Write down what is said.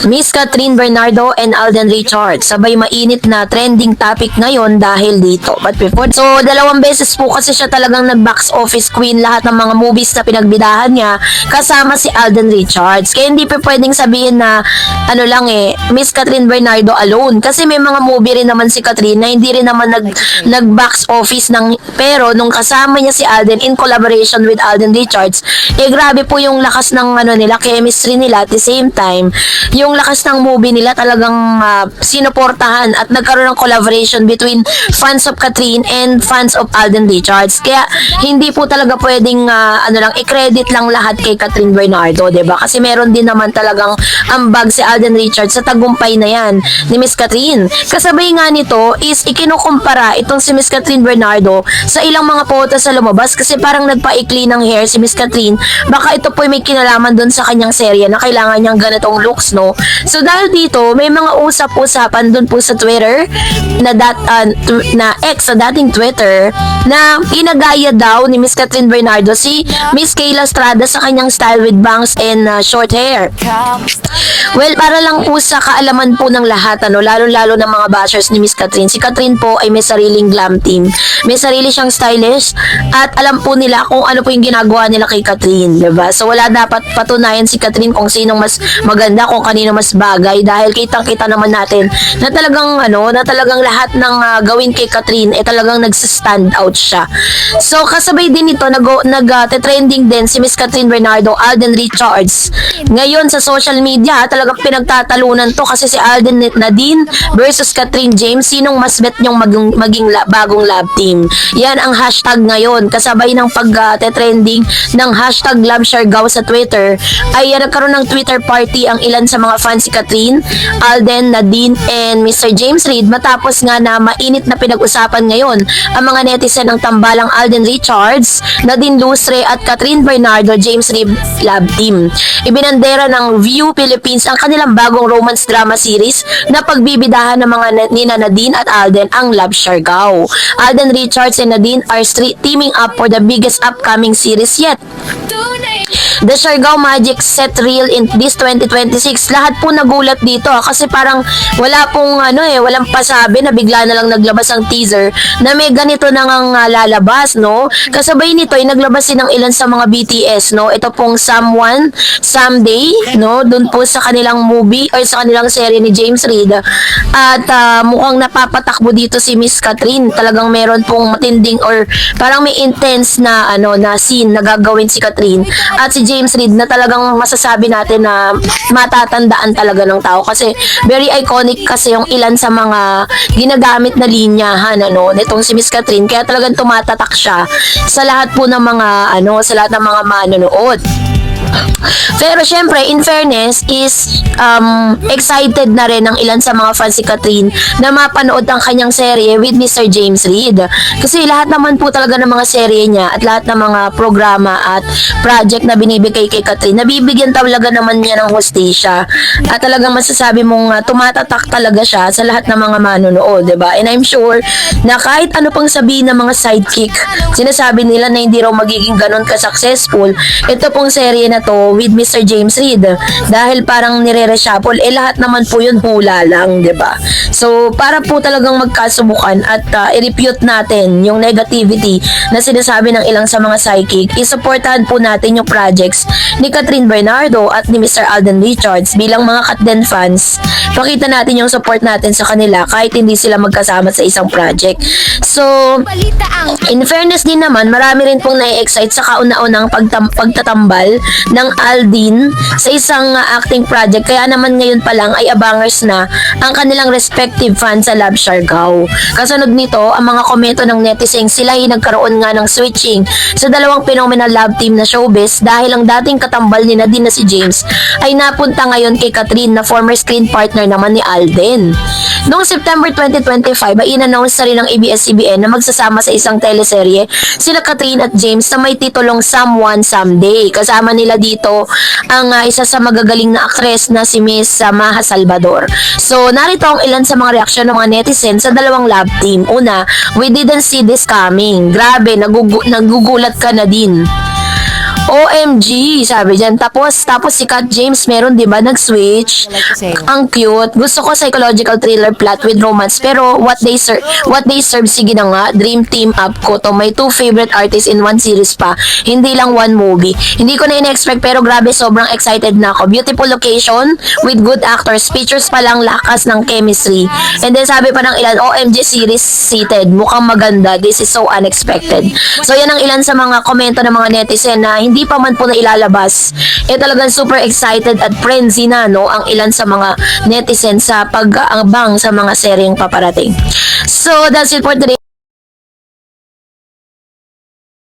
Miss Catherine Bernardo and Alden Richards. Sabay mainit na trending topic ngayon dahil dito. But before, so dalawang beses po kasi siya talagang nag-box office queen lahat ng mga movies na pinagbidahan niya kasama si Alden Richards. Kaya hindi pa pwedeng sabihin na ano lang Miss Catherine Bernardo alone. Kasi may mga movie rin naman si Catherine na hindi rin naman nag-box office ng, pero nung kasama niya si Alden in collaboration with Alden Richards, grabe po yung lakas ng nila, chemistry nila. At the same time, yung lakas ng movie nila talagang sinuportahan at nagkaroon ng collaboration between fans of Catherine and fans of Alden Richards. Kaya hindi po talaga pwedeng i-credit lang lahat kay Catherine Bernardo, 'di ba? Kasi meron din naman talagang ambag si Alden Richards sa tagumpay na 'yan ni Miss Catherine. Kasabay nga nito is ikinukumpara itong si Miss Catherine Bernardo sa ilang mga photos sa lumabas kasi parang nagpaikli ng hair si Miss Catherine. Baka ito po may kinalaman doon sa kanyang serye na kailangan niyang ganitong looks, no? So dahil dito, may mga usap-usapan doon po sa Twitter na ex sa dating Twitter na inagaya daw ni Miss Catherine Bernardo si Miss Kayla Estrada sa kanyang style with bangs and short hair. Well, para lang po sa kaalaman po ng lahat, lalo-lalo ng mga bashers ni Miss Catherine. Si Catherine po ay may sariling glam team. May sarili siyang stylist at alam po nila kung ano po yung ginagawa nila kay Catherine, diba? So wala dapat patunayan si Catherine kung sinong mas maganda, kung kanino mas bagay dahil kitang-kita naman natin na talagang lahat ng gawin kay Catherine talagang nagsa-stand out siya. So kasabay din ito nag-trending din si Miss Catherine Bernardo, Alden Richards. Ngayon sa social media talagang pinagtatalunan to kasi si Alden Nadine versus Catherine James, sinong mas bet nyong maging bagong love team. Yan ang hashtag ngayon kasabay ng pag-trending ng hashtag LoveShareGaw sa Twitter ay nagkaroon ng Twitter party ang ilan sa mga fans si Catherine, Alden, Nadine, and Mr. James Reid matapos nga na mainit na pinag-usapan ngayon ang mga netizen ng tambalang Alden Richards, Nadine Lustre at Catherine Bernardo James Reid Love Team. Ibinandera ng View Philippines ang kanilang bagong romance drama series na pagbibidahan ng mga nina Nadine at Alden, ang LoveShareGaw. Alden Richards and Nadine are teaming up for the biggest upcoming series yet. The Siargao Magic set reel in this 2026. Lahat po nagulat dito kasi parang wala pong walang pasabi na bigla na lang naglabas ang teaser na may ganito na ngang lalabas, no? Kasabay nito ay naglabas din ng ilan sa mga BTS, no? Ito pong Someone, Someday, no? Doon po sa kanilang movie or sa kanilang serye ni James Reid. At mukhang napapatakbo dito si Miss Catherine. Talagang meron pong matinding or parang may intense na na scene na gagawin si Catherine at si James Reid na talagang masasabi natin na matatandaan talaga ng tao kasi very iconic kasi yung ilan sa mga ginagamit na linyahan nitong si Miss Catherine, kaya talagang tumatatak siya sa lahat po ng mga sa lahat ng mga manonood. Pero syempre, in fairness is excited na rin ang ilan sa mga fans si Catherine na mapanood ang kanyang serye with Mr. James Reid. Kasi lahat naman po talaga ng mga serye niya at lahat ng mga programa at project na binibigay kay Catherine, nabibigyan talaga naman niya ng hustisya. At talagang masasabi mong tumatatak talaga siya sa lahat ng mga manonood, diba? And I'm sure na kahit ano pang sabihin ng mga sidekick, sinasabi nila na hindi raw magiging ganun ka-successful ito pong serye na to with Mr. James Reid dahil parang nire-reshuffle lahat naman po yun hula lang, 'di ba? So para po talagang magkasubukan at i-refute natin yung negativity na sinasabi ng ilang sa mga psychic, isuportahan po natin yung projects ni Catherine Bernardo at ni Mr. Alden Richards bilang mga Katden fans. Pakita natin yung support natin sa kanila kahit hindi sila magkasama sa isang project. So in fairness din naman, marami rin pong nai-excite sa kauna-unang pagtatambal ng Aldin sa isang acting project. Kaya naman ngayon pa lang ay abangers na ang kanilang respective fans sa LoveShareGaw. Kasunod nito, ang mga komento ng netizens, sila ay nagkaroon nga ng switching sa dalawang phenomenal love team na showbiz dahil ang dating katambal ni Nadine na si James ay napunta ngayon kay Catherine na former screen partner naman ni Alden. Noong September 2025 ay in-announce na rin ng ABS-CBN na magsasama sa isang teleserye sina Catherine at James na may titulong Someone, Someday. Kasama nila dito ang isa sa magagaling na aktres na si Miss Maha Salvador. So, narito ang ilan sa mga reaksyon ng mga netizens sa dalawang love team. Una, we didn't see this coming. Grabe, nagugulat ka na din. OMG, sabi dyan. Tapos si Kat James meron, di ba, nag-switch. Ang cute. Gusto ko psychological thriller plot with romance. Pero what they serve, sige na nga, dream team up ko to. May 2 favorite artists in one series pa. Hindi lang one movie. Hindi ko na in-expect pero grabe, sobrang excited na ako. Beautiful location with good actors. Features pa lang lakas ng chemistry. And then sabi pa ng ilan, OMG series seated. Mukhang maganda. This is so unexpected. So yan ang ilan sa mga komento ng mga netizen na hindi pa man po na ilalabas. Talagang super excited at frenzy na, no, ang ilan sa mga netizen sa pag-aabang sa mga seryeng paparating. So that's it for today.